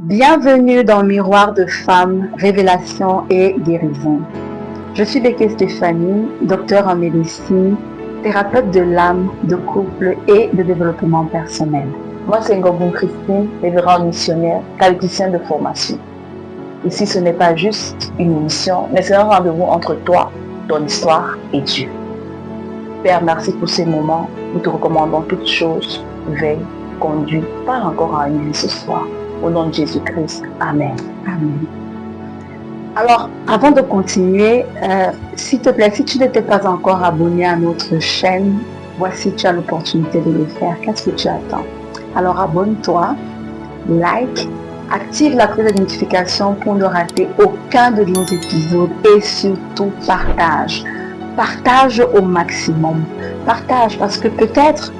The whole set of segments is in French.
Bienvenue dans Miroir de femmes, révélation et guérison. Je suis Béké Stéphanie, docteur en médecine, thérapeute de l'âme, de couple et de développement personnel. Moi, c'est Ngobon Christine, révérend missionnaire, qualiticien de formation. Ici, ce n'est pas juste une émission, mais c'est un rendez-vous entre toi, ton histoire et Dieu. Père, merci pour ces moments. Nous te recommandons toutes choses. Veille, conduis, parle encore à une ce soir. Au nom de Jésus-Christ. Amen. Amen. Alors, avant de continuer, s'il te plaît, si tu n'étais pas encore abonné à notre chaîne, voici, tu as l'opportunité de le faire. Qu'est-ce que tu attends? Alors, abonne-toi, like, active la cloche de notification pour ne rater aucun de nos épisodes et surtout partage. Partage au maximum. Partage parce que peut-être,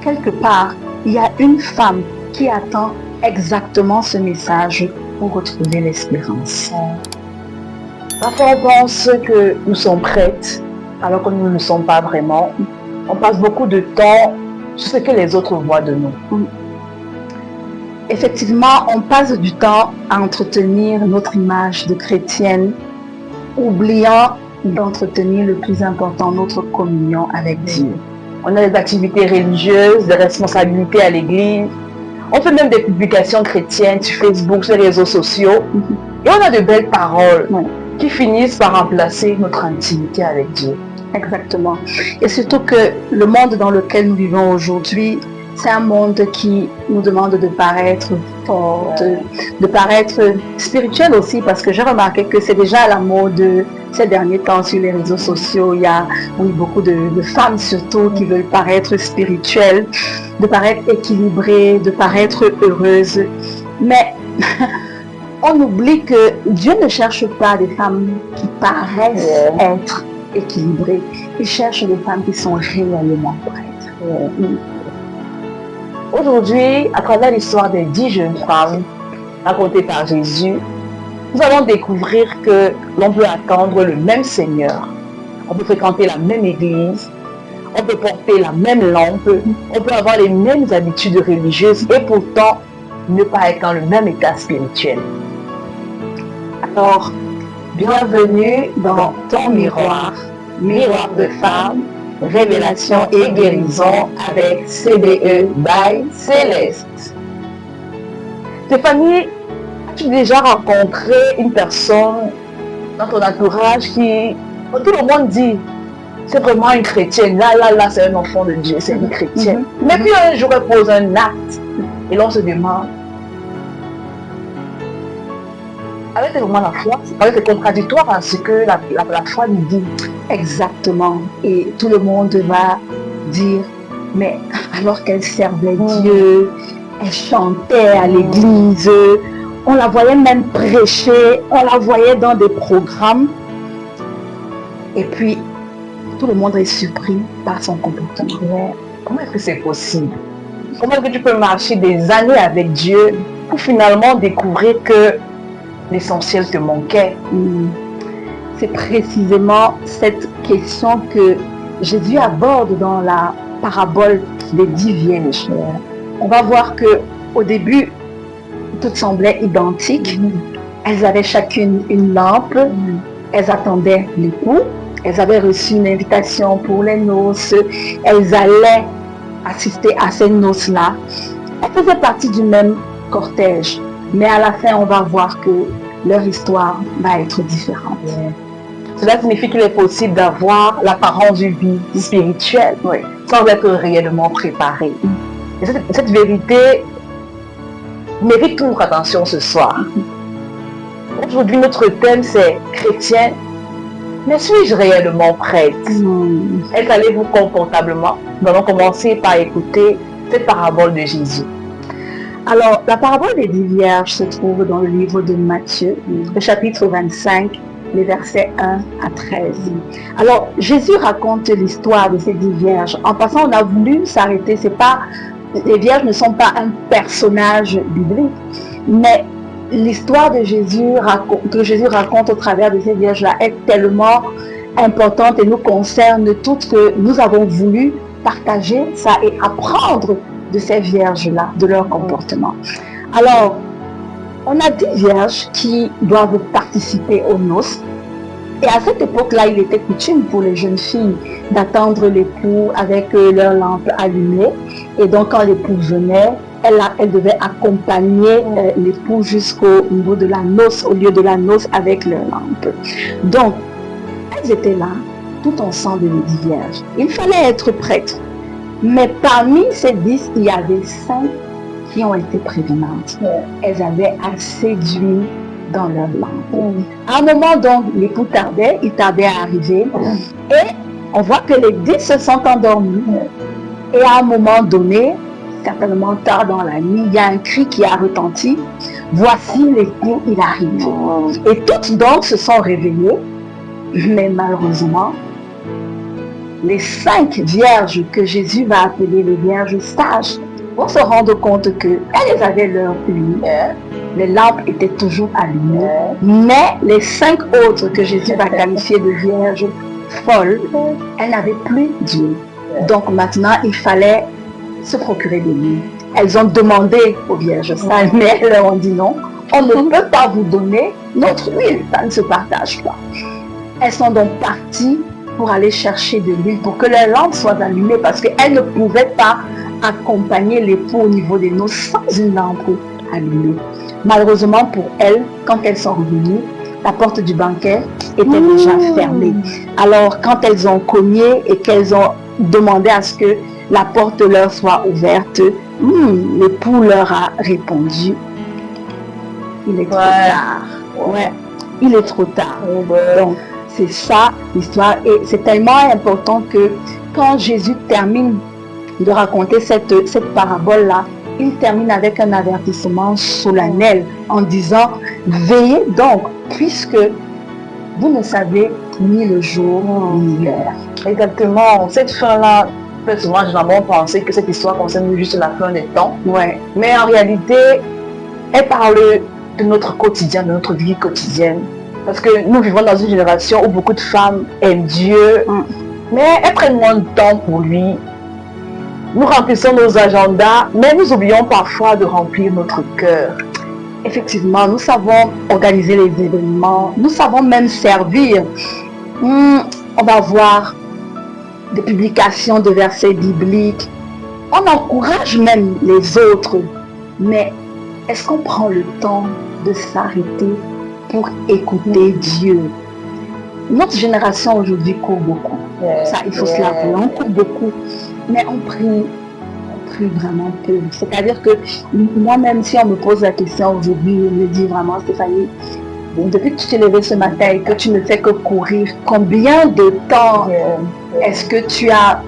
quelque part, il y a une femme qui attend exactement ce message pour retrouver l'espérance. Parfois, on pense que nous sommes prêtes, alors que nous ne le sommes pas vraiment. On passe beaucoup de temps sur ce que les autres voient de nous. Effectivement, on passe du temps à entretenir notre image de chrétienne, oubliant d'entretenir le plus important, notre communion avec Dieu. On a des activités religieuses, des responsabilités à l'église. On fait même des publications chrétiennes sur Facebook, sur les réseaux sociaux. Et on a de belles paroles qui finissent par remplacer notre intimité avec Dieu. Exactement. Et surtout que le monde dans lequel nous vivons aujourd'hui, c'est un monde qui nous demande de paraître forte, de paraître spirituel aussi, parce que j'ai remarqué que c'est déjà à la mode ces derniers temps sur les réseaux sociaux. Il y a beaucoup de femmes surtout qui veulent paraître spirituelles, de paraître équilibrées, de paraître heureuses. Mais on oublie que Dieu ne cherche pas des femmes qui paraissent être équilibrées. Il cherche des femmes qui sont réellement prêtes. Aujourd'hui, à travers l'histoire des 10 jeunes femmes racontées par Jésus, nous allons découvrir que l'on peut attendre le même Seigneur, on peut fréquenter la même église, on peut porter la même lampe, on peut avoir les mêmes habitudes religieuses et pourtant ne pas être dans le même état spirituel. Alors, bienvenue dans ton miroir, miroir de femme, révélation et guérison avec CBE by Céleste. Stéphanie, as-tu déjà rencontré une personne dans ton entourage qui, tout le monde dit, c'est vraiment une chrétienne, là, c'est un enfant de Dieu, c'est une chrétienne. Mais puis un jour, elle pose un acte et l'on se demande, avec vraiment la foi, c'est contradictoire à ce que la foi nous dit. Exactement. Et tout le monde va dire, mais alors qu'elle servait Dieu, elle chantait à l'église, on la voyait même prêcher, on la voyait dans des programmes. Et puis, tout le monde est surpris par son comportement. Comment est-ce que c'est possible? Comment est-ce que tu peux marcher des années avec Dieu pour finalement découvrir que l'essentiel te manquait? C'est précisément cette question que Jésus aborde dans la parabole des 10 vierges. On va voir que au début, toutes semblaient identiques. Elles avaient chacune une lampe. Elles attendaient l'époux. Elles avaient reçu une invitation pour les noces. Elles allaient assister à ces noces-là. Elles faisaient partie du même cortège. Mais à la fin, on va voir que leur histoire va être différente. Cela signifie qu'il est possible d'avoir l'apparence d'une vie spirituelle sans être réellement préparé. Et cette vérité mérite toute notre attention ce soir. Aujourd'hui, notre thème c'est chrétien, mais suis-je réellement prête? Installez-vous confortablement. Nous allons commencer par écouter cette parabole de Jésus. Alors, la parabole des 10 vierges se trouve dans le livre de Matthieu, le chapitre 25, les versets 1 à 13. Alors, Jésus raconte l'histoire de ces 10 vierges. En passant, on a voulu s'arrêter. Les vierges ne sont pas un personnage biblique, mais l'histoire de Jésus que Jésus raconte au travers de ces vierges-là est tellement importante et nous concerne toutes que nous avons voulu partager ça et apprendre de ces vierges-là, de leur comportement. Alors, on a 10 vierges qui doivent participer aux noces. Et à cette époque-là, il était coutume pour les jeunes filles d'attendre l'époux avec leur lampe allumée. Et donc, quand l'époux venait, elle devait accompagner l'époux jusqu'au niveau de la noce, au lieu de la noce avec leur lampe. Donc, elles étaient là, tout ensemble, les 10 vierges. Il fallait être prêtres. Mais parmi ces 10, il y avait 5 qui ont été prévenantes. Elles avaient assez d'huile dans leur lampe. À un moment, donc, l'époux tardait, il tardait à arriver. Et on voit que les 10 se sont endormis. Et à un moment donné, certainement tard dans la nuit, il y a un cri qui a retenti. Voici l'époux, il arrive. Et toutes donc se sont réveillées. Mais malheureusement, les 5 vierges que Jésus va appeler les vierges sages vont se rendre compte qu'elles avaient leur huile. Les lampes étaient toujours allumées. Mais les 5 autres que Jésus va qualifier de vierges folles, elles n'avaient plus d'huile. Donc maintenant, il fallait se procurer de l'huile. Elles ont demandé aux vierges sages, mais elles leur ont dit non, on ne peut pas vous donner notre huile, ça ne se partage pas. Elles sont donc parties pour aller chercher de l'huile, pour que les lampes soient allumées, parce qu'elles ne pouvaient pas accompagner l'époux au niveau des noces sans une lampe allumée. Malheureusement pour elles, quand elles sont revenues, la porte du banquet était déjà fermée. Alors quand elles ont cogné et qu'elles ont demandé à ce que la porte leur soit ouverte, l'époux leur a répondu, il est trop tard. Il est trop tard. Donc c'est ça l'histoire, et c'est tellement important que quand Jésus termine de raconter cette parabole-là, il termine avec un avertissement solennel en disant « Veillez donc, puisque vous ne savez ni le jour ni l'heure. » Exactement, cette fin-là, souvent j'ai vraiment pensé que cette histoire concerne juste la fin des temps. Mais en réalité, elle parle de notre quotidien, de notre vie quotidienne. Parce que nous vivons dans une génération où beaucoup de femmes aiment Dieu, mais elles prennent moins de temps pour lui. Nous remplissons nos agendas, mais nous oublions parfois de remplir notre cœur. Effectivement, nous savons organiser les événements, nous savons même servir. On va voir des publications de versets bibliques, on encourage même les autres, mais est-ce qu'on prend le temps de s'arrêter pour écouter Dieu? Notre génération aujourd'hui court beaucoup. Ça, il faut se l'avouer, on court beaucoup, mais on prie vraiment peu. C'est-à-dire que moi-même, si on me pose la question aujourd'hui, je me dis vraiment, Stéphanie, depuis que tu t'es levée ce matin et que tu ne fais que courir, combien de temps est-ce que tu as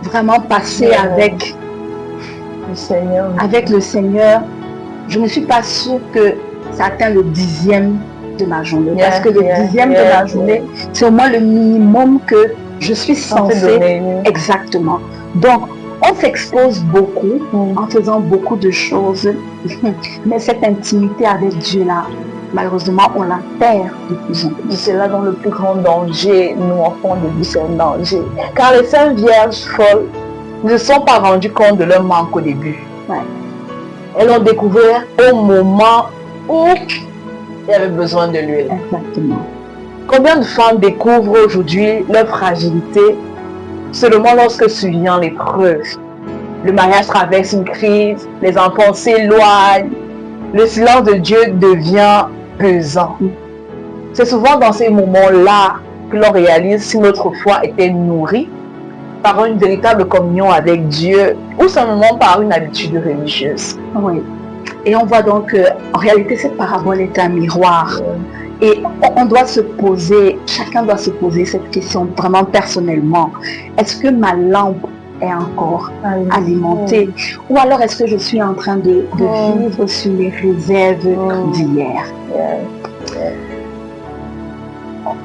vraiment passé avec le Seigneur? Je ne suis pas sûre que ça atteint le 10e de ma journée. Parce que le 10e de ma journée, c'est au moins le minimum que je suis censée. Exactement. Donc, on s'expose beaucoup en faisant beaucoup de choses. Mais cette intimité avec Dieu-là, malheureusement, on la perd de plus en plus. C'est là dans le plus grand danger, nous enfants de Dieu, c'est un danger. Car les 5 vierges folles ne se sont pas rendues compte de leur manque au début. Elles ont découvert au moment où il y avait besoin de l'huile. Exactement. Combien de femmes découvrent aujourd'hui leur fragilité seulement lorsque survient l'épreuve? Le mariage traverse une crise, les enfants s'éloignent, le silence de Dieu devient pesant. C'est souvent dans ces moments-là que l'on réalise si notre foi était nourrie par une véritable communion avec Dieu ou simplement par une habitude religieuse. Oui. Et on voit donc qu'en réalité, cette parabole est un miroir. Et on doit se poser, chacun doit se poser cette question vraiment personnellement. Est-ce que ma lampe est encore alimentée? Ou alors est-ce que je suis en train de vivre sur les réserves d'hier?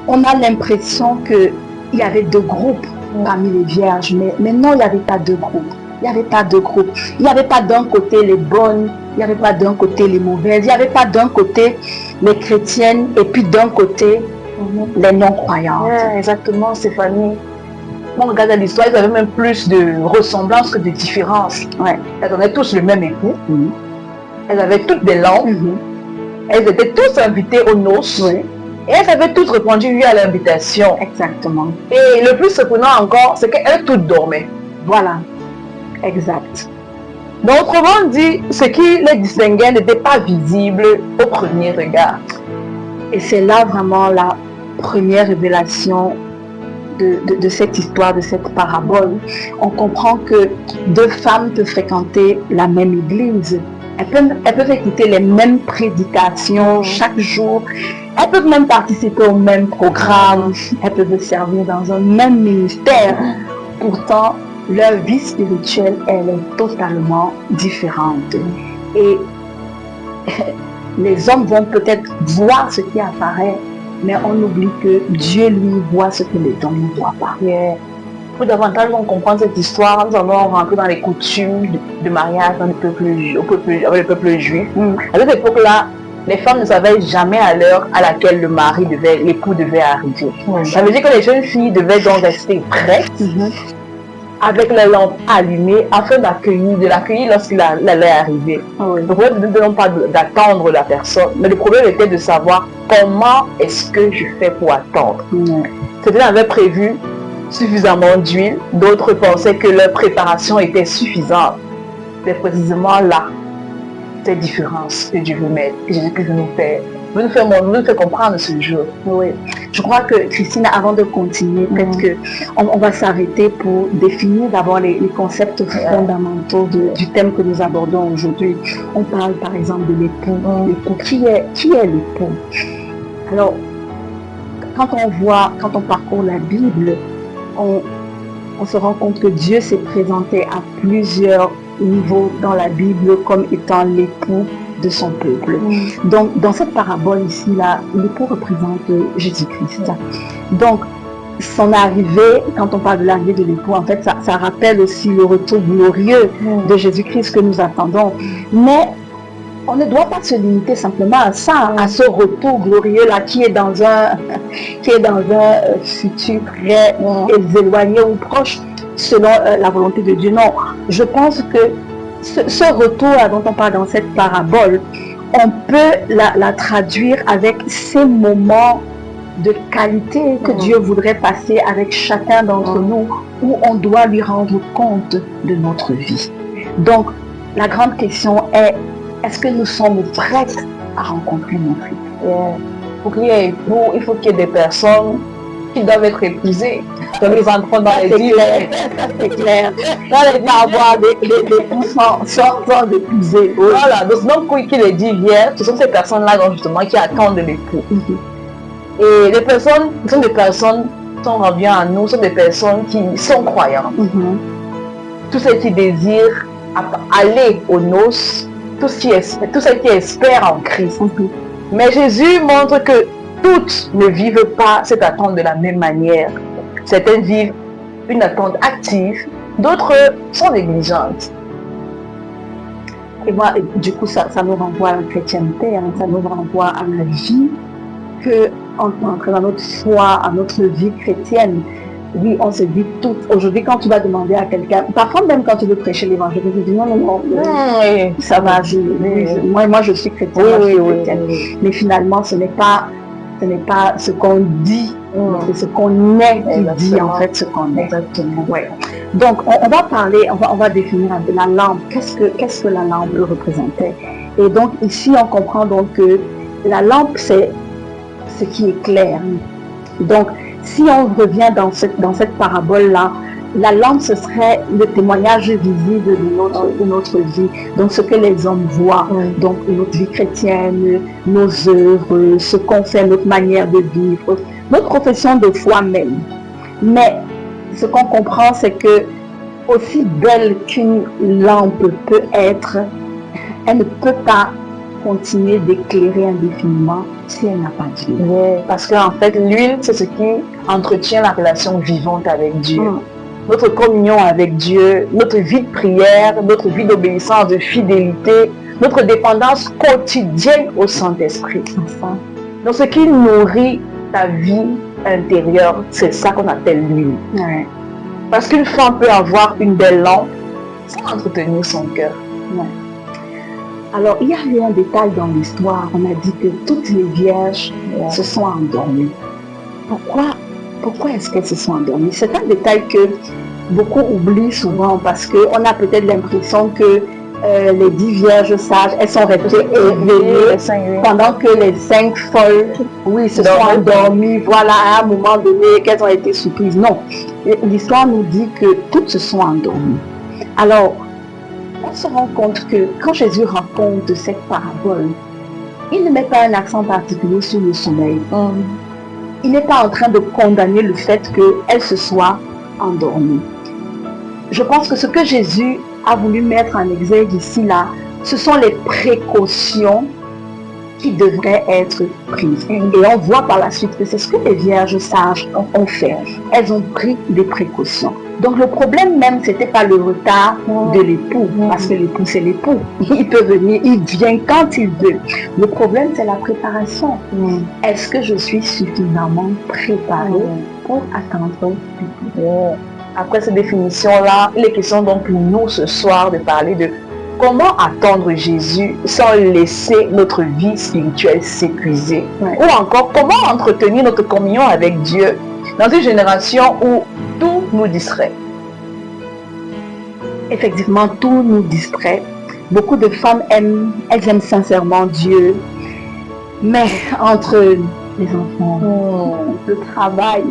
On a l'impression qu'il y avait 2 groupes parmi les vierges, mais non, il n'y avait pas 2 groupes. Il n'y avait pas 2 groupes. Il n'y avait pas d'un côté les bonnes, il n'y avait pas d'un côté les mauvaises, il n'y avait pas d'un côté les chrétiennes et puis d'un côté les non-croyantes. Exactement, Stéphanie. On regarde l'histoire, ils avaient même plus de ressemblances que de différences. Elles avaient tous le même époux. Elles avaient toutes des lampes, Elles étaient tous invitées aux noces. Oui, Et elles avaient toutes répondu oui à l'invitation. exactement. Et le plus surprenant encore, c'est qu'elles toutes dormaient. Voilà, exact. Donc, autrement dit, ce qui les distinguait n'était pas visible au premier regard. Et c'est là vraiment la première révélation de cette histoire, de cette parabole. On comprend que deux femmes peuvent fréquenter la même église. Elles peuvent écouter les mêmes prédications chaque jour. Elles peuvent même participer au même programme. Elles peuvent servir dans un même ministère. Pourtant, leur vie spirituelle, elle est totalement différente. Et les hommes vont peut-être voir ce qui apparaît, mais on oublie que Dieu, lui, voit ce que les hommes ne voient pas. Pour davantage comprendre cette histoire, nous allons rentrer dans les coutumes de mariage dans avec le peuple juif. À cette époque-là, les femmes ne savaient jamais à l'heure à laquelle l'époux devait arriver. Ça veut dire que les jeunes filles devaient donc rester prêtes avec la lampe allumée afin de l'accueillir lorsqu'il allait arriver. Le problème n'était non pas d'attendre la personne, mais le problème était de savoir comment est-ce que je fais pour attendre. Certains avaient prévu suffisamment d'huile, d'autres pensaient que leur préparation était suffisante. C'est précisément là cette différence que Dieu veut mettre, que Jésus-Christ nous fait comprendre ce jour. Oui. Je crois que, Christine, avant de continuer, peut-être qu'on va s'arrêter pour définir d'abord les concepts fondamentaux du thème que nous abordons aujourd'hui. On parle par exemple de l'époux. L'époux. Qui est l'époux? Alors, quand on parcourt la Bible, on se rend compte que Dieu s'est présenté à plusieurs niveaux dans la Bible comme étant l'époux de son peuple. Donc, dans cette parabole ici, là, l'époux représente Jésus-Christ. Donc, son arrivée, quand on parle de l'arrivée de l'époux, en fait, ça rappelle aussi le retour glorieux de Jésus-Christ que nous attendons. Mais on ne doit pas se limiter simplement à ça, à ce retour glorieux-là qui est dans un futur très éloigné ou proche selon la volonté de Dieu. Non, je pense que ce retour dont on parle dans cette parabole, on peut la traduire avec ces moments de qualité que Dieu voudrait passer avec chacun d'entre nous, où on doit lui rendre compte de notre vie. Donc, la grande question est-ce que nous sommes prêts à rencontrer notre époux? Pour qu'il y ait époux, il faut qu'il y ait des personnes qui doivent être épousées. Donc, ils entrent dans les villes. C'est clair. Là, il va avoir des époux sans d'épouser. Voilà, donc qu'il est dit hier, ce sont ces personnes-là justement qui attendent l'époux. Et les personnes, ce sont des personnes, si on revient à nous, ce sont des personnes qui sont croyantes. Tous ceux qui désirent aller aux noces, tous ceux qui espèrent en Christ. Mais Jésus montre que toutes ne vivent pas cette attente de la même manière. Certaines vivent une attente active, d'autres sont négligentes. Et moi, du coup, ça nous renvoie à la chrétienté, ça nous renvoie à la vie, que dans notre foi, à notre vie chrétienne. Oui, on se dit tout. Aujourd'hui, quand tu vas demander à quelqu'un, parfois même quand tu veux prêcher l'évangile, tu dis non, ça va, moi je suis chrétienne, je suis chrétienne. Mais finalement, ce n'est pas ce qu'on dit, c'est ce qu'on est qui dit en fait ce qu'on est. Donc, on va parler, on va définir un peu la lampe. Qu'est-ce que la lampe représentait? Et donc, ici, on comprend donc que la lampe, c'est ce qui éclaire. Donc, si on revient dans cette parabole-là, la lampe, ce serait le témoignage visible de notre vie. Donc, ce que les hommes voient, donc notre vie chrétienne, nos œuvres, ce qu'on fait, notre manière de vivre, notre profession de foi même. Mais ce qu'on comprend, c'est que aussi belle qu'une lampe peut être, elle ne peut pas continuer d'éclairer indéfiniment si elle n'a pas d'huile. Parce qu'en fait, l'huile, c'est ce qui entretient la relation vivante avec Dieu. Notre communion avec Dieu, notre vie de prière, notre vie d'obéissance, de fidélité, notre dépendance quotidienne au Saint-Esprit. Donc, ce qui nourrit ta vie intérieure, c'est ça qu'on appelle l'huile. Parce qu'une femme peut avoir une belle lampe sans entretenir son cœur. Alors, il y a eu un détail dans l'histoire. On a dit que toutes les vierges se sont endormies. Pourquoi est-ce qu'elles se sont endormies? C'est un détail que beaucoup oublient souvent parce qu'on a peut-être l'impression que les 10 vierges sages, elles sont restées éveillées pendant que les 5 folles, se sont endormies. Voilà, à un moment donné, qu'elles ont été surprises. Non, l'histoire nous dit que toutes se sont endormies. Alors, on se rend compte que quand Jésus raconte cette parabole, il ne met pas un accent particulier sur le sommeil. Il n'est pas en train de condamner le fait qu'elles se soient endormies. Je pense que ce que Jésus a voulu mettre en exergue ici, là, ce sont les précautions qui devraient être prises. Et on voit par la suite que c'est ce que les vierges sages ont fait. Elles ont pris des précautions. Donc le problème même, c'était pas le retard de l'époux, parce que l'époux c'est l'époux. Il peut venir, il vient quand il veut. Le problème c'est la préparation. Est-ce que je suis suffisamment préparée pour attendre l'époux? Après cette définition-là, il est question donc pour nous ce soir de parler de comment attendre Jésus sans laisser notre vie spirituelle s'épuiser. Ou encore, comment entretenir notre communion avec Dieu dans une génération où tout nous distrait. Effectivement, tout nous distrait. Beaucoup de femmes aiment sincèrement Dieu. Mais entre les enfants, le travail,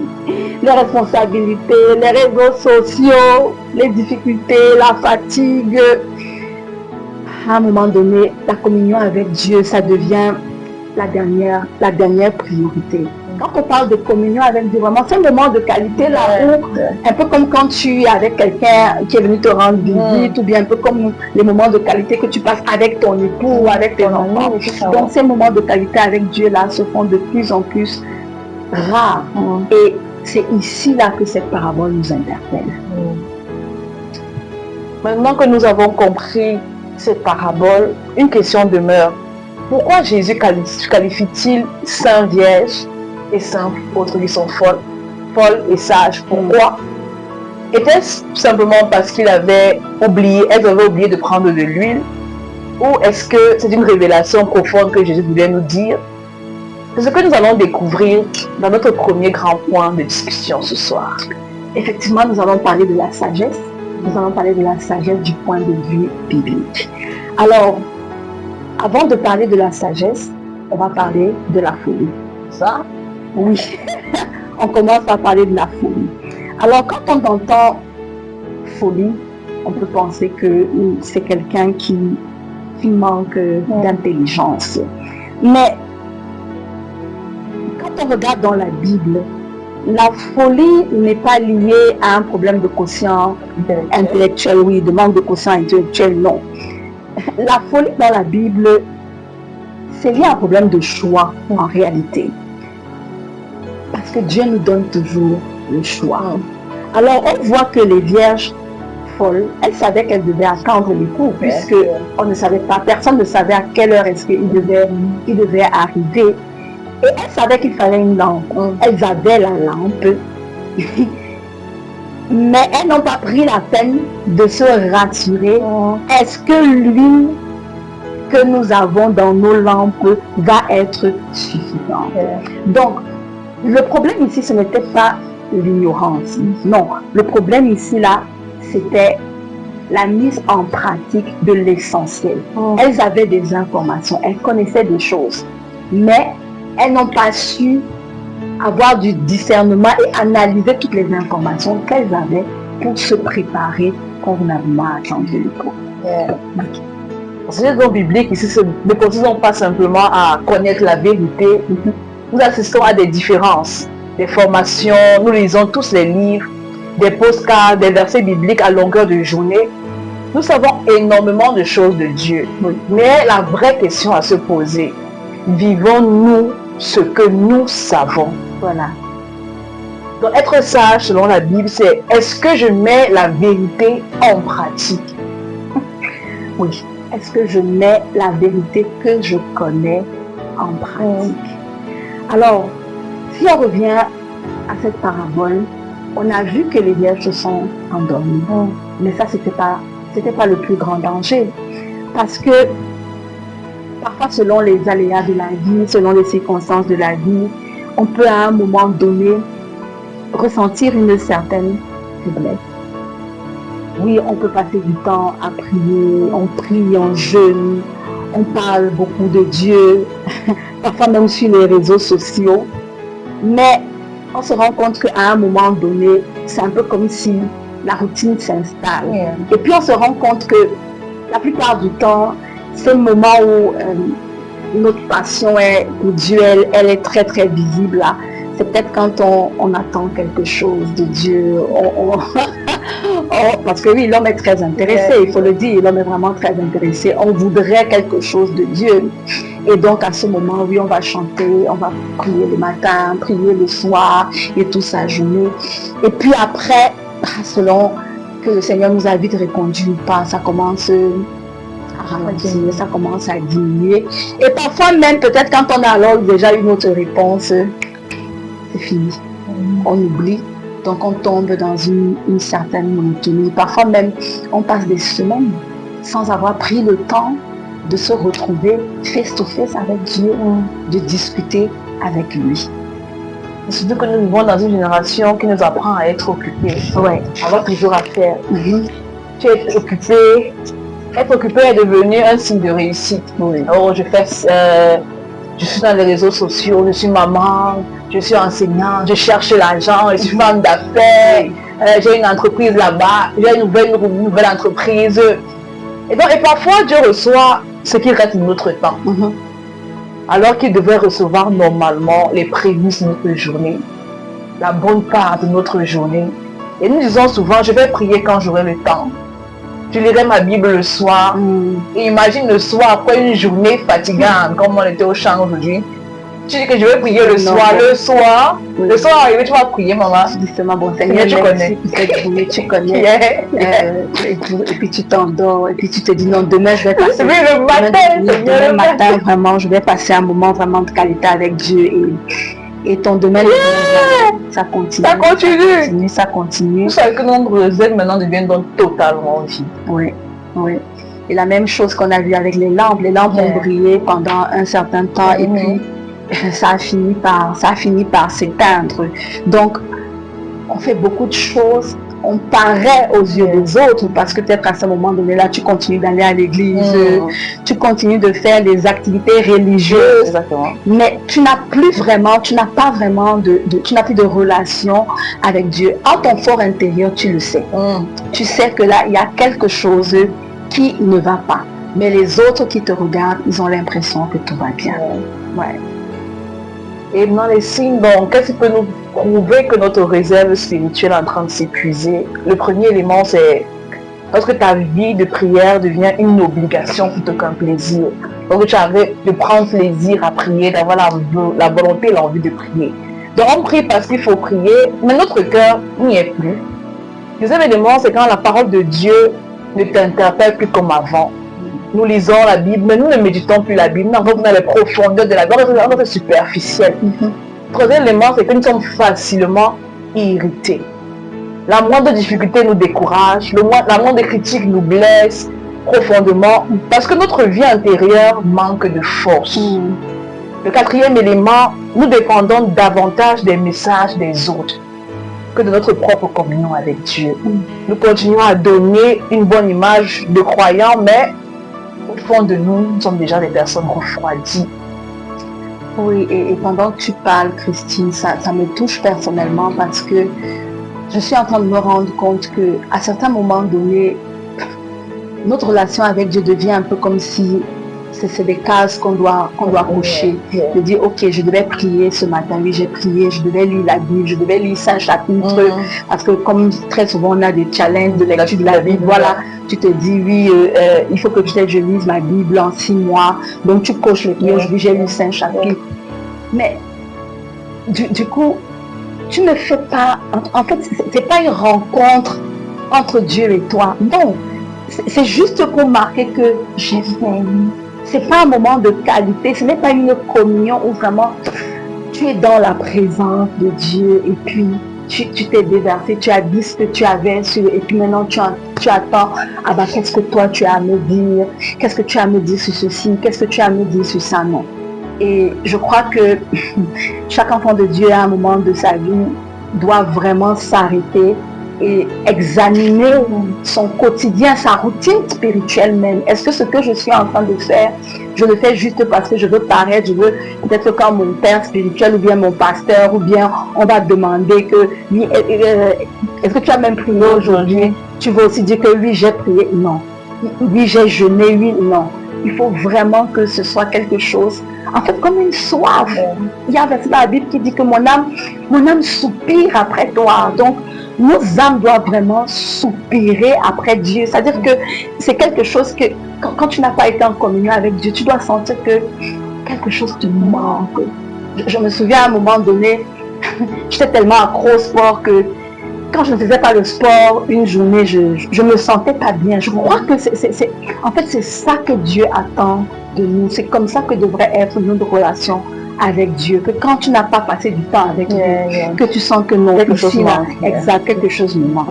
les responsabilités, les réseaux sociaux, les difficultés, la fatigue, à un moment donné, la communion avec Dieu, ça devient la dernière priorité. Quand on parle de communion avec Dieu, vraiment, c'est un moment de qualité là où, un peu comme quand tu es avec quelqu'un qui est venu te rendre visite, ou bien un peu comme les moments de qualité que tu passes avec ton époux ou avec tes enfants. Donc ces moments de qualité avec Dieu là se font de plus en plus rares. Et c'est ici là que cette parabole nous interpelle. Maintenant que nous avons compris cette parabole, une question demeure. Pourquoi Jésus qualifie-t-il saint vierge et saint autres qui sont folles et sages? Pourquoi? Était-ce simplement parce elles avaient oublié de prendre de l'huile? Ou est-ce que c'est une révélation profonde que Jésus voulait nous dire? C'est ce que nous allons découvrir dans notre premier grand point de discussion ce soir. Effectivement, nous allons parler de la sagesse. Nous allons parler de la sagesse du point de vue biblique. Alors, avant de parler de la sagesse, on va parler de la folie. Ça? Oui. On commence par parler de la folie. Alors, quand on entend folie, on peut penser que c'est quelqu'un qui manque d'intelligence. Mais quand on regarde dans la Bible, la folie n'est pas liée à un problème de quotient intellectuel, oui, de manque de quotient intellectuel, non. La folie dans la Bible, c'est lié à un problème de choix en réalité. Parce que Dieu nous donne toujours le choix. Alors on voit que les vierges folles, elles savaient qu'elles devaient attendre l'époux, puisque on ne savait pas, personne ne savait à quelle heure est-ce qu'il devait arriver. Et elles savaient qu'il fallait une lampe. Elles avaient la lampe. Mais elles n'ont pas pris la peine de se rassurer. Est-ce que l'huile que nous avons dans nos lampes va être suffisante? Donc, le problème ici, ce n'était pas l'ignorance. Non, le problème ici, là, c'était la mise en pratique de l'essentiel. Elles avaient des informations, elles connaissaient des choses. Mais elles n'ont pas su avoir du discernement et analyser toutes les informations qu'elles avaient pour se préparer convenablement à attendre l'époux. C'est donc biblique ici, ne consistons pas simplement à connaître la vérité. Nous assistons à des différences, des formations, nous lisons tous les livres, des postcards, des versets bibliques à longueur de journée. Nous savons énormément de choses de Dieu. Mais la vraie question à se poser, vivons-nous ce que nous savons? Voilà. Donc être sage selon la Bible, c'est est-ce que je mets la vérité en pratique? Oui. Est-ce que je mets la vérité que je connais en pratique? Alors, si on revient à cette parabole, on a vu que les vierges se sont endormies. Mais ça, c'était pas le plus grand danger. Parce que parfois selon les aléas de la vie, selon les circonstances de la vie, on peut à un moment donné ressentir une certaine faiblesse. Oui, on peut passer du temps à prier, on prie, on jeûne, on parle beaucoup de Dieu, parfois même sur les réseaux sociaux, mais on se rend compte qu'à un moment donné, c'est un peu comme si la routine s'installe. Yeah. Et puis on se rend compte que la plupart du temps, c'est le moment où notre passion pour Dieu, elle est très très visible là. C'est peut-être quand on attend quelque chose de Dieu, parce que oui, l'homme est très intéressé, il faut le dire, l'homme est vraiment très intéressé, on voudrait quelque chose de Dieu. Et donc à ce moment, oui, on va chanter, on va prier le matin, prier le soir et toute sa journée. Et puis après, selon que le Seigneur nous a vite répondu ou pas, ça commence à ralentir, ça commence à diminuer. Et parfois même, peut-être quand on a alors déjà une autre réponse, c'est fini. On oublie. Donc on tombe dans une certaine monotonie. Parfois même, on passe des semaines sans avoir pris le temps de se retrouver face to face avec Dieu, de discuter avec lui. Surtout que nous vivons dans une génération qui nous apprend à être occupés. Ouais. Avoir toujours à faire. Tu es occupé. Être occupé est devenu un signe de réussite. Oui. Oh, je suis dans les réseaux sociaux, je suis maman, je suis enseignante, je cherche l'argent, je suis femme d'affaires, j'ai une entreprise là-bas, j'ai une nouvelle entreprise. Et parfois, Dieu reçoit ce qui reste de notre temps. Alors qu'il devait recevoir normalement les prémices de notre journée, la bonne part de notre journée. Et nous disons souvent, je vais prier quand j'aurai le temps. Je lirai ma Bible le soir. Et imagine le soir, après une journée fatigante, comme on était au champ aujourd'hui. Tu dis que je vais prier le soir. Le soir, arrivé, tu vas prier, maman. Justement, bon, Seigneur, tu connais. Cette journée, tu connais. Et puis tu t'endors, et puis tu te dis, non, demain, je vais passer. Demain matin, vraiment, je vais passer un moment vraiment de qualité avec Dieu. Et ton domaine, ça continue. Ça continue. Tout ça que notre réserve maintenant devient donc totalement vide. Oui, oui. Et la même chose qu'on a vu avec les lampes. Les lampes ont brillé pendant un certain temps et puis ça a fini par s'éteindre. Donc, on fait beaucoup de choses. On paraît aux yeux des autres parce que peut-être à ce moment donné-là, tu continues d'aller à l'église, tu continues de faire des activités religieuses, exactement. Mais tu n'as pas vraiment tu n'as plus de relation avec Dieu. En ton fort intérieur, tu le sais. Tu sais que là, il y a quelque chose qui ne va pas. Mais les autres qui te regardent, ils ont l'impression que tout va bien. Ouais. Et dans les signes, donc, qu'est-ce qui peut nous prouver que notre réserve spirituelle est en train de s'épuiser? Le premier élément, c'est lorsque ta vie de prière devient une obligation plutôt qu'un plaisir. Donc tu arrêtes de prendre plaisir à prier, d'avoir la volonté et l'envie de prier. Donc on prie parce qu'il faut prier, mais notre cœur n'y est plus. Le deuxième élément, c'est quand la parole de Dieu ne t'interpelle plus comme avant. Nous lisons la Bible, mais nous ne méditons plus la Bible. Nous avons dans les profondeurs de la Bible, c'est superficiel. Le troisième élément, c'est que nous sommes facilement irrités. La moindre difficulté nous décourage, la moindre critique nous blesse profondément, parce que notre vie intérieure manque de force. Le quatrième élément, nous dépendons davantage des messages des autres que de notre propre communion avec Dieu. Nous continuons à donner une bonne image de croyants, mais au fond de nous, nous sommes déjà des personnes refroidies. Oui, et pendant que tu parles, Christine, ça me touche personnellement parce que je suis en train de me rendre compte qu'à certains moments donnés, notre relation avec Dieu devient un peu comme si c'est des cases qu'on doit cocher. De dire, ok, je devais prier ce matin, oui, j'ai prié, je devais lire la Bible, je devais lire 5 chapitres, parce que comme très souvent on a des challenges de lecture de la Bible, voilà, tu te dis, oui, il faut que peut-être je lise ma Bible en 6 mois, donc tu coches les prières, aujourd'hui j'ai lu 5 chapitres. Mais du coup, tu ne fais pas, en fait, c'est pas une rencontre entre Dieu et toi, non. C'est juste pour marquer que j'ai fait. C'est pas un moment de qualité, ce n'est pas une communion où vraiment tu es dans la présence de Dieu et puis tu t'es déversé, tu as dit ce que tu avais et puis maintenant tu attends, ah bah qu'est-ce que toi tu as à me dire, qu'est-ce que tu as à me dire sur ceci, qu'est-ce que tu as à me dire sur ça, non. Et je crois que chaque enfant de Dieu à un moment de sa vie doit vraiment s'arrêter et examiner son quotidien, sa routine spirituelle même. Est-ce que ce que je suis en train de faire, je le fais juste parce que je veux paraître, je veux peut-être comme mon père spirituel ou bien mon pasteur, ou bien on va demander que oui, est-ce que tu as même prié aujourd'hui? Tu veux aussi dire que oui, j'ai prié? Non. Oui, j'ai jeûné? Oui, non. Il faut vraiment que ce soit quelque chose, en fait, comme une soif. Il y a un verset dans la Bible qui dit que mon âme soupire après toi. Donc, nos âmes doivent vraiment soupirer après Dieu. C'est-à-dire que c'est quelque chose que, quand tu n'as pas été en communion avec Dieu, tu dois sentir que quelque chose te manque. Je me souviens à un moment donné, j'étais tellement accro au sport que quand je ne faisais pas le sport, une journée, je me sentais pas bien. Je crois que en fait, c'est ça que Dieu attend de nous. C'est comme ça que devrait être notre relation avec Dieu. Que quand tu n'as pas passé du temps avec Dieu, que tu sens que non, quelque chose me manque.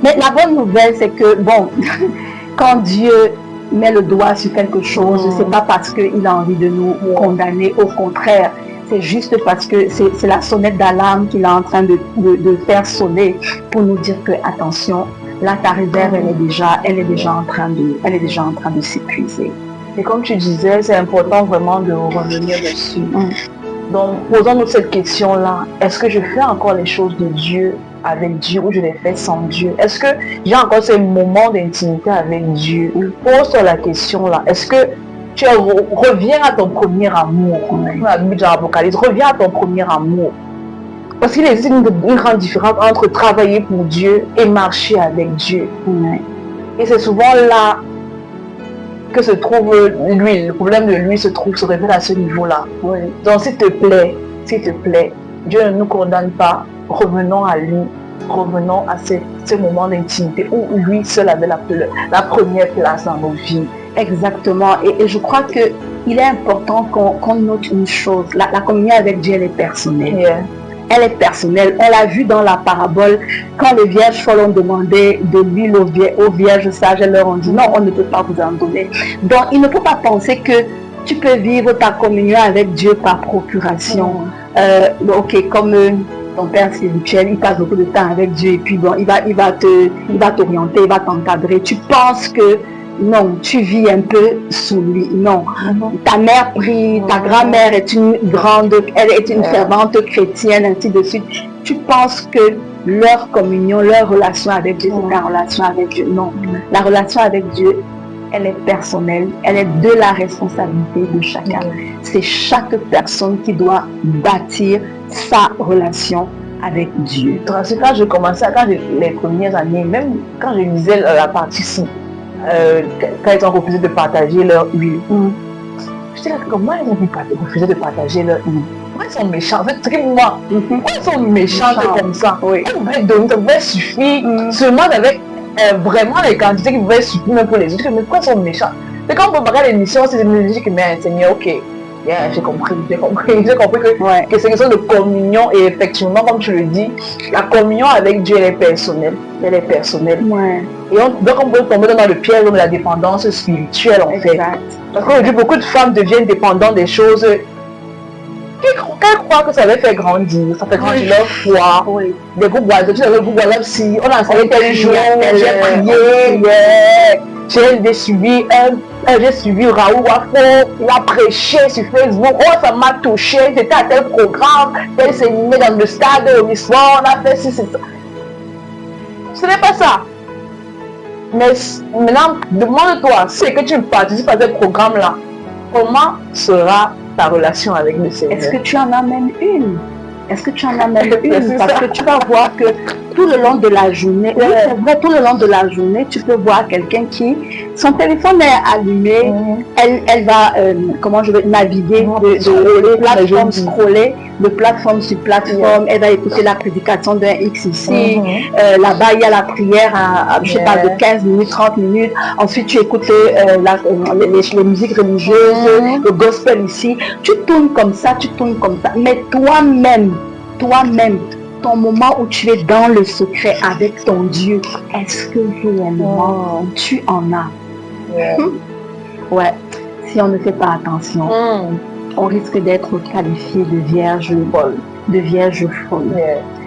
Mais la bonne nouvelle, c'est que, bon, quand Dieu met le doigt sur quelque chose, c'est pas parce qu'il a envie de nous condamner, au contraire. C'est juste parce que c'est la sonnette d'alarme qu'il est en train de faire sonner pour nous dire que attention, là ta réserve elle est déjà en train de s'épuiser. Et comme tu disais, c'est important vraiment de revenir dessus. Donc posons-nous cette question-là. Est-ce que je fais encore les choses de Dieu avec Dieu ou je les fais sans Dieu? Est-ce que j'ai encore ces moments d'intimité avec Dieu? Pose-toi la question là. Est-ce que tu reviens à ton premier amour? La Bible dans l'Apocalypse, reviens à ton premier amour. Parce qu'il existe une grande différence entre travailler pour Dieu et marcher avec Dieu. Et c'est souvent là que se trouve lui, le problème de lui se révèle à ce niveau-là. Donc s'il te plaît, Dieu ne nous condamne pas. Revenons à lui. Revenons à ce moment d'intimité où lui seul avait la première place dans nos vies. Exactement. Et je crois qu'il est important qu'on note une chose. La communion avec Dieu, elle est personnelle. Elle est personnelle. On l'a vu dans la parabole, quand les vierges folles ont demandé de l'huile aux vierges sages, elles leur ont dit non, on ne peut pas vous en donner. Donc, il ne faut pas penser que tu peux vivre ta communion avec Dieu par procuration. Ok, comme ton père spirituel, il passe beaucoup de temps avec Dieu et puis bon, il va t'orienter, il va t'encadrer. Tu penses que non, tu vis un peu sous lui. Non. Ta mère prie, ta grand-mère est elle est une fervente chrétienne, ainsi de suite. Tu penses que leur communion, leur relation avec Dieu, c'est ta relation avec Dieu. Non. La relation avec Dieu, elle est personnelle, elle est de la responsabilité de chacun. C'est chaque personne qui doit bâtir sa relation avec Dieu. C'est quand je commençais, les premières années, même quand je lisais la partie ci, quand ils ont refusé de partager leur huile. J'étais là, comment ils ont refusé de partager leur huile? Pourquoi ils sont méchants? En fait, moi, pourquoi ils sont méchants comme ça? On devrait donner, ça devrait suffire seulement avec vraiment les quantités qui pouvaient suffire même pour les autres. Mais pourquoi ils sont méchants? C'est quand on préparait l'émission, c'est une musique qui met un Seigneur, ok. J'ai compris que c'est une question de communion et effectivement, comme tu le dis, la communion avec Dieu, elle est personnelle. Et donc on peut tomber dans le piège de la dépendance spirituelle en fait. Parce qu'aujourd'hui, beaucoup de femmes deviennent dépendantes des choses qu'elles croient que ça va faire grandir. Ça fait grandir leur foi. Des groupes WhatsApp, tu sais, le groupe WhatsApp, si on a enseigné tel jour, j'ai prié, j'ai suivi Raoul Wafo, il a prêché sur Facebook, oh ça m'a touché, j'étais à tel programme, tel séminaire dans le stade au soir, on a fait ci, c'est ça. Ce n'est pas ça. Mais maintenant, demande-toi, si c'est que tu participes à ce programme-là, comment sera ta relation avec le Seigneur? Est-ce que tu en as même une? Parce que tu vas voir que tout le long de la journée, c'est vrai, tout le long de la journée, tu peux voir quelqu'un qui, son téléphone est allumé, elle va, naviguer de plateforme sur plateforme, elle va écouter la prédication d'un X ici, là-bas il y a la prière je sais pas, de 15 minutes, 30 minutes, ensuite tu écoutes les musiques religieuses, le gospel ici, tu tournes comme ça, mais toi-même, ton moment où tu es dans le secret avec ton Dieu, est-ce que réellement tu en as? Ouais, si on ne fait pas attention, on risque d'être qualifié de vierge folle.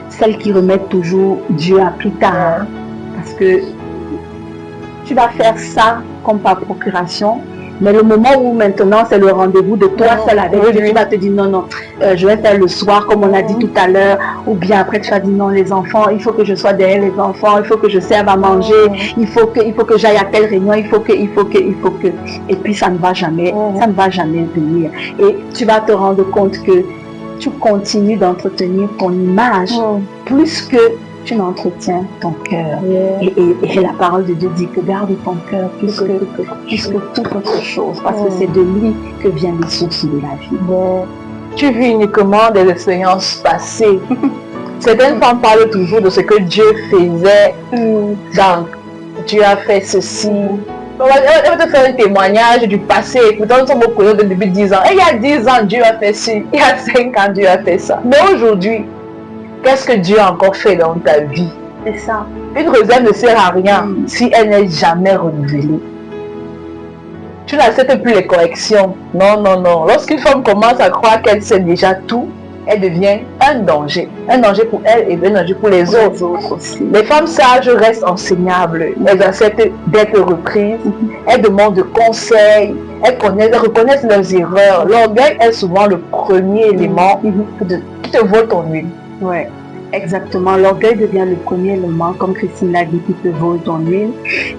Celles qui remettent toujours Dieu à plus tard. Parce que tu vas faire ça comme par procuration, mais le moment où maintenant c'est le rendez-vous de toi seul avec Dieu, tu vas te dire non, je vais faire le soir comme on a dit tout à l'heure, ou bien après tu vas dire non, les enfants, il faut que je sois derrière les enfants, il faut que je serve à manger, il faut que j'aille à telle réunion, il faut que, et puis ça ne va jamais venir. Et tu vas te rendre compte que tu continues d'entretenir ton image plus que tu n'entretiens ton cœur. Et la parole de Dieu dit que garde ton cœur plus que toute autre chose, parce que c'est de lui que viennent les sources de la vie. Tu vis uniquement des expériences passées. Certaines femmes parlent toujours de ce que Dieu faisait. Donc, Dieu a fait ceci. Elle va te faire un témoignage du passé. Pourtant, nous sommes au courant depuis 10 ans. Et il y a 10 ans, Dieu a fait ci. Il y a 5 ans, Dieu a fait ça. Mais aujourd'hui, qu'est-ce que Dieu a encore fait dans ta vie? C'est ça. Une réserve ne sert à rien si elle n'est jamais renouvelée. Tu n'acceptes plus les corrections. Non. Lorsqu'une femme commence à croire qu'elle sait déjà tout, elle devient un danger. Un danger pour elle et un danger pour les autres aussi. Les femmes sages restent enseignables. Elles acceptent d'être reprises. Elles demandent conseils. Elles reconnaissent leurs erreurs. L'orgueil est souvent le premier élément qui te vole ton huile. Oui, exactement. L'orgueil devient le premier élément, comme Christine l'a dit, qui te vole ton huile.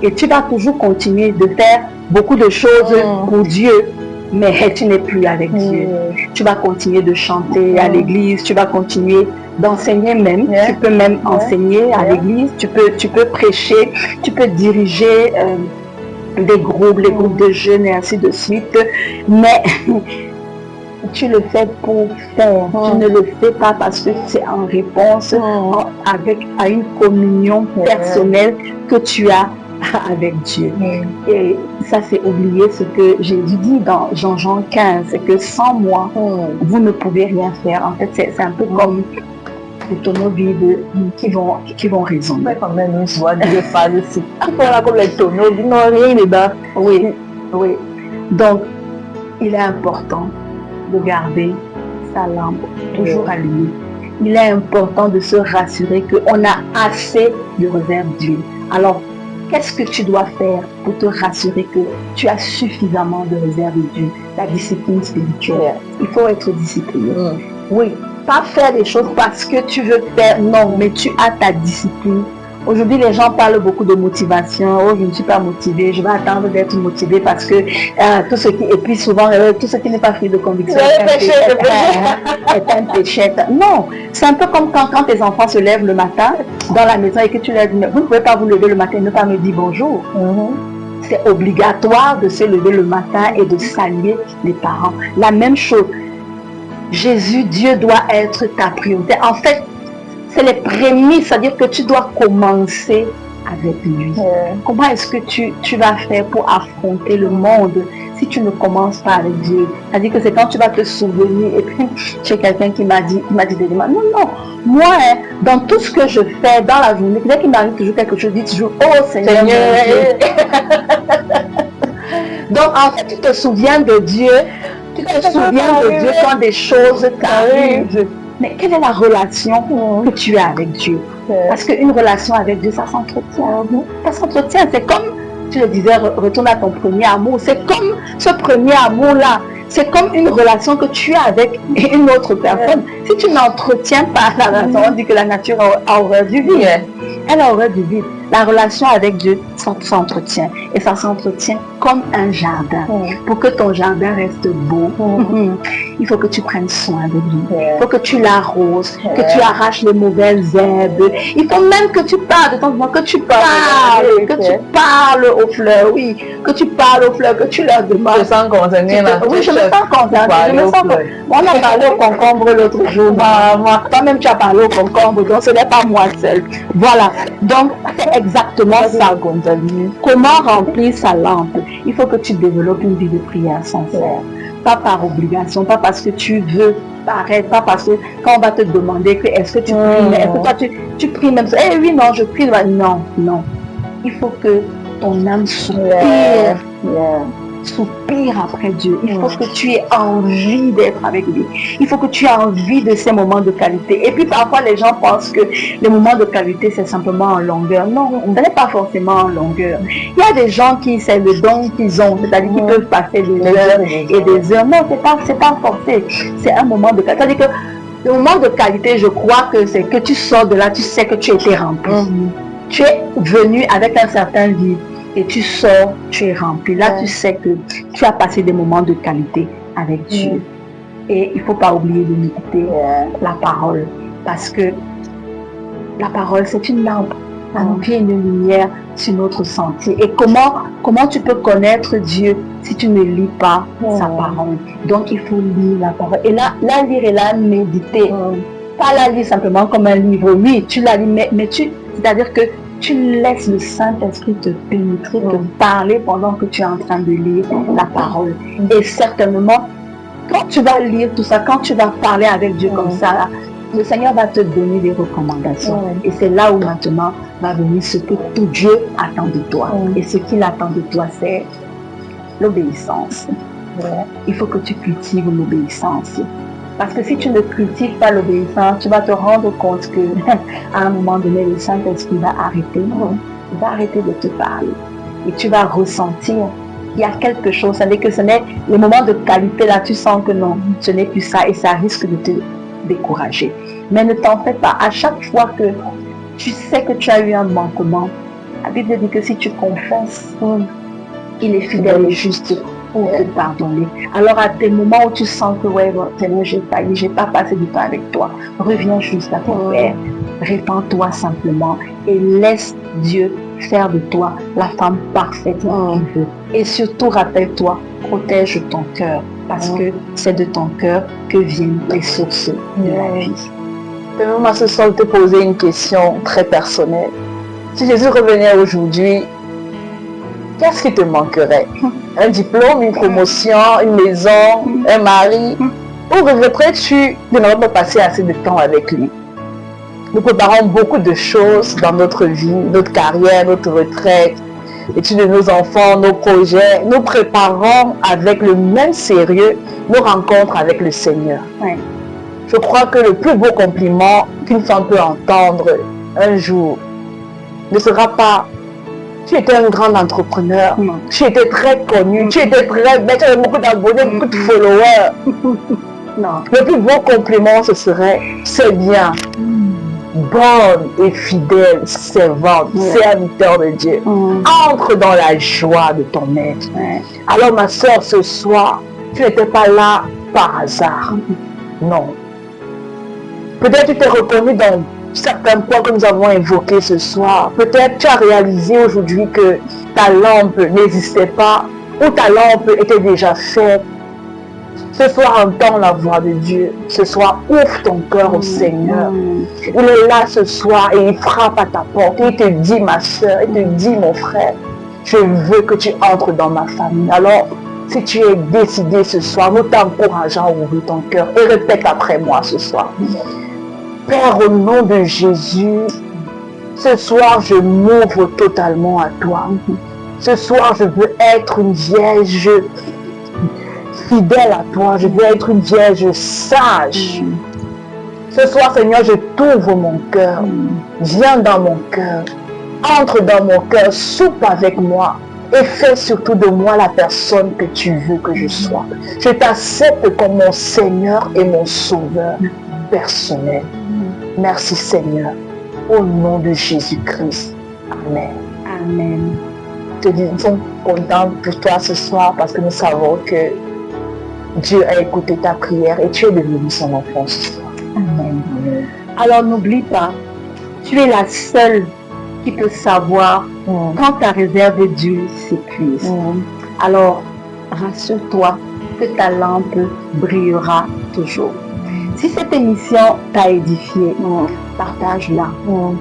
Et tu vas toujours continuer de faire beaucoup de choses pour Dieu, mais tu n'es plus avec Dieu. Tu vas continuer de chanter à l'église, tu vas continuer d'enseigner même. Tu peux même enseigner à l'église, tu peux prêcher, tu peux diriger des groupes, les groupes de jeunes et ainsi de suite. Mais tu le fais pour faire, tu ne le fais pas parce que c'est en réponse à une communion personnelle que tu as avec Dieu. Et ça, c'est oublier ce que Jésus dit dans Jean 15, c'est que sans moi, vous ne pouvez rien faire. En fait, c'est un peu comme les tonneaux vides qui vont résonner. Mais quand même, une joie de phase ici. Voilà comme les tonneaux vides, non, rien dedans. Oui. Donc, il est important de garder sa lampe toujours allumée. Il est important de se rassurer qu'on a assez de réserve d'huile. Alors, qu'est-ce que tu dois faire pour te rassurer que tu as suffisamment de réserve d'huile? La discipline spirituelle. Il faut être discipliné. Oui, pas faire les choses parce que tu veux faire, non, mais tu as ta discipline. Aujourd'hui, les gens parlent beaucoup de motivation. Oh, je ne suis pas motivée, je vais attendre d'être motivée parce que tout ce qui, et puis souvent, tout ce qui n'est pas fruit de conviction est un péché. Non, c'est un peu comme quand tes enfants se lèvent le matin dans la maison et que tu leur dis, vous ne pouvez pas vous lever le matin et ne pas me dire bonjour. C'est obligatoire de se lever le matin et de saluer les parents. La même chose. Jésus, Dieu doit être ta priorité. En fait, c'est les prémices, c'est-à-dire que tu dois commencer avec lui. Comment est-ce que tu vas faire pour affronter le monde si tu ne commences pas avec Dieu? C'est-à-dire que c'est quand tu vas te souvenir, et puis j'ai quelqu'un qui m'a dit non, moi, dans tout ce que je fais dans la journée, dès qu'il m'arrive toujours quelque chose, je dis toujours, oh Seigneur. Donc en fait, tu te souviens de Dieu, quand des choses t'arrivent. Mais quelle est la relation que tu as avec Dieu? Parce qu'une relation avec Dieu, ça s'entretient. Ça s'entretient, c'est comme, tu le disais, retourne à ton premier amour. C'est comme ce premier amour-là. C'est comme une relation que tu as avec une autre personne. Si tu n'entretiens pas la relation, on dit que la nature a horreur du vide. Elle a horreur du vide. La relation avec Dieu, ça s'entretient. Et ça s'entretient comme un jardin. Pour que ton jardin reste beau, il faut que tu prennes soin de lui. Il faut que tu l'arroses, que tu arraches les mauvaises herbes. Il faut même que tu parles de ton moment, que tu parles aux fleurs, oui. Que tu parles aux fleurs, que tu leur demandes. Je sens concerné là. Oui, je me sens concernée. On a parlé au concombre l'autre jour. Toi-même, tu as parlé au concombre, donc ce n'est pas moi seule. Voilà. Donc, c'est exactement ça, Gonzalez. Comment remplir sa lampe? Il faut que tu développes une vie de prière sincère. pas par obligation, pas parce que tu veux paraître, pas parce que quand on va te demander que est-ce que tu pries, est-ce que toi tu pries même ça, eh oui, non, je prie, non, non. Il faut que ton âme soupire, soupire après Dieu. Il faut que tu aies envie d'être avec lui. Il faut que tu aies envie de ces moments de qualité. Et puis parfois les gens pensent que les moments de qualité c'est simplement en longueur. Non, ce n'est pas forcément en longueur. Il y a des gens qui c'est le don qu'ils ont, c'est-à-dire qu'ils peuvent passer des heures et des heures. Non, c'est pas forcé. C'est un moment de qualité. C'est-à-dire que le moment de qualité, je crois que c'est que tu sors de là, tu sais que tu étais rempli. Tu es venu avec un certain vide. Et tu sors, tu es rempli. Là, tu sais que tu as passé des moments de qualité avec Dieu. Et il ne faut pas oublier de méditer la parole. Parce que la parole, c'est une lampe. La lampe est une lumière sur notre sentier. Et comment tu peux connaître Dieu si tu ne lis pas sa parole? Donc, il faut lire la parole. Et là, la lire et la méditer. Pas la lire simplement comme un livre. Oui, tu la lis, mais c'est-à-dire que tu laisses le Saint-Esprit te pénétrer, te parler pendant que tu es en train de lire la parole. Et certainement, quand tu vas lire tout ça, quand tu vas parler avec Dieu comme ça, là, le Seigneur va te donner des recommandations. Et c'est là où maintenant va venir ce que tout Dieu attend de toi. Et ce qu'il attend de toi, c'est l'obéissance. Il faut que tu cultives l'obéissance. Parce que si tu ne cultives pas l'obéissance, tu vas te rendre compte que à un moment donné, le Saint-Esprit va arrêter. Il va arrêter de te parler. Et tu vas ressentir qu'il y a quelque chose. C'est-à-dire que ce n'est les moments de qualité là, tu sens que non, ce n'est plus ça et ça risque de te décourager. Mais ne t'en fais pas. À chaque fois que tu sais que tu as eu un manquement, la Bible dit que si tu confesses, il est fidèle et juste pour te pardonner. Alors à des moments où tu sens que Seigneur, j'ai failli, j'ai pas passé du temps avec toi, reviens juste à ton Père, répands-toi simplement et laisse Dieu faire de toi la femme parfaite qu'il veut. Et surtout rappelle-toi, protège ton cœur parce que c'est de ton cœur que viennent les sources de la vie. Même à ce soir, te poser une question très personnelle. Si Jésus revenait aujourd'hui, qu'est-ce qui te manquerait? Un diplôme, une promotion, une maison, un mari? Ou regretterais-tu de n'avoir pas passé assez de temps avec lui? Nous préparons beaucoup de choses dans notre vie, notre carrière, notre retraite, l'étude de nos enfants, nos projets. Nous préparons avec le même sérieux nos rencontres avec le Seigneur. Je crois que le plus beau compliment qu'une femme peut entendre un jour ne sera pas tu étais un grand entrepreneur, tu étais très connu, tu étais très belle, tu avais beaucoup d'abonnés, beaucoup de followers. Non. Le plus beau compliment, ce serait c'est bien, bonne et fidèle servante, serviteur de Dieu. Entre dans la joie de ton maître. Alors ma soeur, ce soir, tu n'étais pas là par hasard. Non. Peut-être tu t'es reconnu dans certains points que nous avons évoqués ce soir. Peut-être tu as réalisé aujourd'hui que ta lampe n'existait pas ou ta lampe était déjà faite. Ce soir, entends la voix de Dieu. Ce soir, ouvre ton cœur au Seigneur. Il est là ce soir et il frappe à ta porte. Et il te dit, ma soeur, il te dit, mon frère, je veux que tu entres dans ma famille. Alors, si tu es décidé ce soir, nous t'encourageons à ouvrir ton cœur et répète après moi ce soir. Père, au nom de Jésus, ce soir, je m'ouvre totalement à toi. Ce soir, je veux être une vierge fidèle à toi. Je veux être une vierge sage. Ce soir, Seigneur, je t'ouvre mon cœur. Viens dans mon cœur. Entre dans mon cœur. Soupe avec moi. Et fais surtout de moi la personne que tu veux que je sois. Je t'accepte comme mon Seigneur et mon Sauveur personnel. Merci Seigneur, au nom de Jésus-Christ. Amen. Amen. Nous sommes contents pour toi ce soir parce que nous savons que Dieu a écouté ta prière et tu es devenu son enfant ce soir. Amen. Alors n'oublie pas, tu es la seule qui peut savoir quand ta réserve d'huile s'épuise. Alors rassure-toi que ta lampe brillera toujours. Si cette émission t'a édifié, partage-la.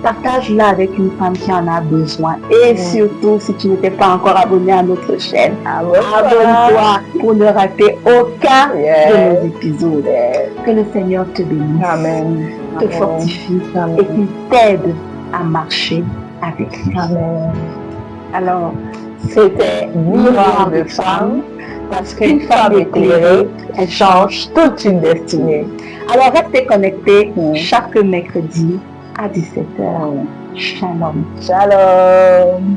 Partage-la avec une femme qui en a besoin. Et surtout, si tu n'étais pas encore abonné à notre chaîne, abonne-toi pour ne rater aucun de nos épisodes. Que le Seigneur te bénisse, Amen. te fortifie et qu'il t'aide à marcher avec lui. Amen. Alors, c'était Miroir de femme, parce qu'une femme éclairée, elle change toute une destinée. Alors, restez connectés chaque mercredi à 17h. Shalom. Shalom.